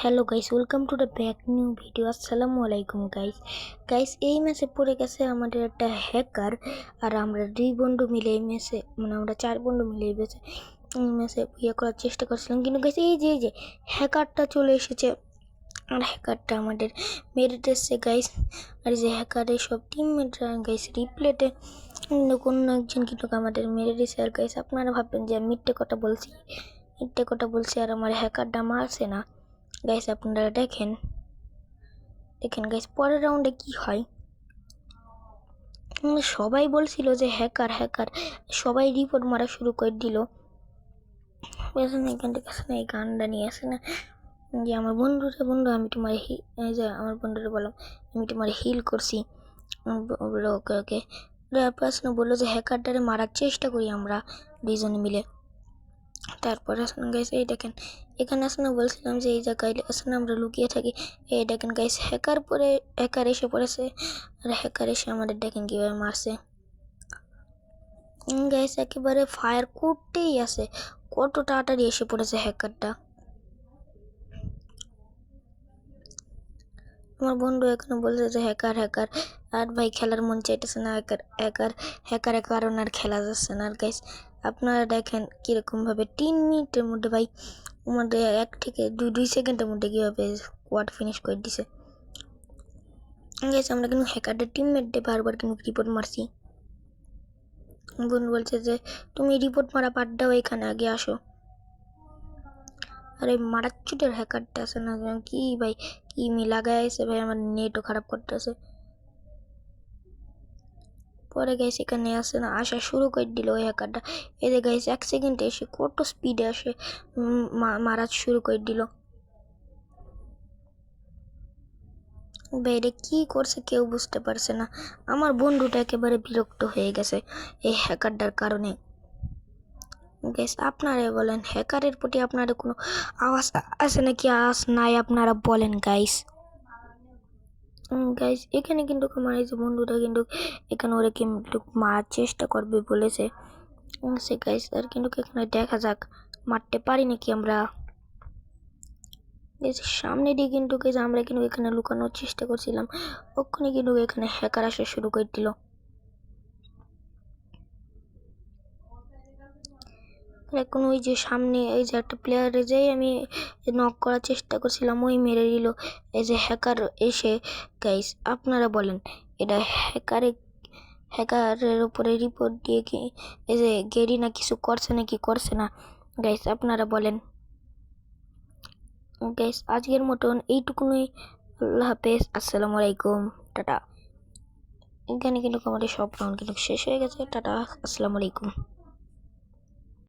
Hello guys, welcome to the back new video. আসসালামু আলাইকুম guys এই ম্যাচে পড়ে গেছে আমাদের একটা হ্যাকার, আর আমরা দুই বন্ধু মিলে এই ম্যাচে আমরা চার বন্ধু মিলে এই ম্যাচে ইয়ে করার চেষ্টা করছিলাম, কিন্তু গাইস এই যে হ্যাকারটা চলে এসেছে। আর হ্যাকারটা আমাদের মেরে এসছে গাইস। আর এই যে হ্যাকারের সব টিমমেটরা গাইস রিপ্লেতে কোনো একজন কিন্তু আমাদের মেরে দিয়েছে। আর গাইস আপনারা ভাববেন যে আমি মিথ্যে কথা বলছি আর আমার হ্যাকারটা মারছে না। গাইস আপনারা দেখেন গাইস পরের রাউন্ডে কি হয়। সবাই বলছিল যে হ্যাকার, সবাই রিপোর্ট মারা শুরু করে দিল। এখান থেকে এই গানটা নিয়ে আসে না যে আমার বন্ধু আমি তোমার আমার বন্ধুরে বললাম আমি তোমার হিল করছি। বললো ওকে প্রশ্ন বললো যে হ্যাকারটারে মারার চেষ্টা করি আমরা দুইজনে মিলে। তারপর আসলে গাইস এই দেখেন এখানে আসলে বলছিলাম যে এই জায়গায় আসলে আমরা লুকিয়ে থাকি। এই দেখেন গাইস হ্যাকার এসে পড়েছে, আর হ্যাকার এসে আমাদের দেখেন কিভাবে মারছে। গাইস একেবারে ফায়ার করতেই আছে, কত তাড়াতাড়ি এসে পড়েছে হ্যাকারটা। আমার বন্ধু এখানে বলছে যে হ্যাকার, আর ভাই খেলার মন চাইতেছে না। হ্যাকারের কারণে আর খেলা যাচ্ছে না। আর গাইস আপনারা দেখেন কিরকম ভাবে 3 মিনিটের মধ্যে ভাই আমাদের 1 থেকে 2 সেকেন্ডের মধ্যে কিভাবে কোয়াড ফিনিশ করে দিছে। গাইস আমরা কিন্তু হ্যাকারদের টিমমেটদের বারবার কিন্তু রিপোর্ট মারছি। বন্ধু বলছে যে তুমি রিপোর্ট মারা বাদ দাও, এখানে আগে আসো। আরে মারাচ্ছুটের হ্যাকারটা আছে না কি ভাই, কি লাগাইছে ভাই, আমার নেটও খারাপ করতেছে। পরে গাইস এখানে আসে না আসা শুরু করে দিল ওই হ্যাকারটা। এদের গাইস 1 সেকেন্ডে এসে কত স্পিডে আসে মারা শুরু করে দিল। বাইরে কি করছে কেউ বুঝতে পারছে না। আমার বন্ধুটা একেবারে বিরক্ত হয়ে গেছে এই হ্যাকারটার কারণে। গাইস আপনারা বলেন হ্যাকারের প্রতি আপনারা কোনো আওয়াজ আছে নাকি আওয়াজ নাই, আপনারা বলেন গাইস। গাইস এখানে কিন্তু আমার এই যে বন্ধুটা কিন্তু এখানে ওরা কিন্তু মারার চেষ্টা করবে বলেছে সে গাইস। আর কিন্তু এখানে দেখা যাক মারতে পারি নাকি আমরা। সামনে দিয়ে কিন্তু আমরা কিন্তু এখানে লুকানোর চেষ্টা করছিলাম, ওখানে কিন্তু এখানে হ্যাকার আসা শুরু করে দিল। এখন ওই যে সামনে এই যে একটা প্লেয়ারে যাই আমি নক করার চেষ্টা করছিলাম, ওই মেরে দিল এই যে হ্যাকার এসে। গাইস আপনারা বলেন এটা হ্যাকারের উপরে রিপোর্ট দিয়ে কি এই যে গেরি না কিছু করছে নাকি করছে না। গাইস আপনারা বলেন। গাইস আজকের মতন এইটুকুনই, আল্লাহ হাফেজ, আসসালামু আলাইকুম, টাটা। এখানে কিন্তু আমাদের সব রাউন্ড কিন্তু শেষ হয়ে গেছে। টাটা, আসসালামু আলাইকুম।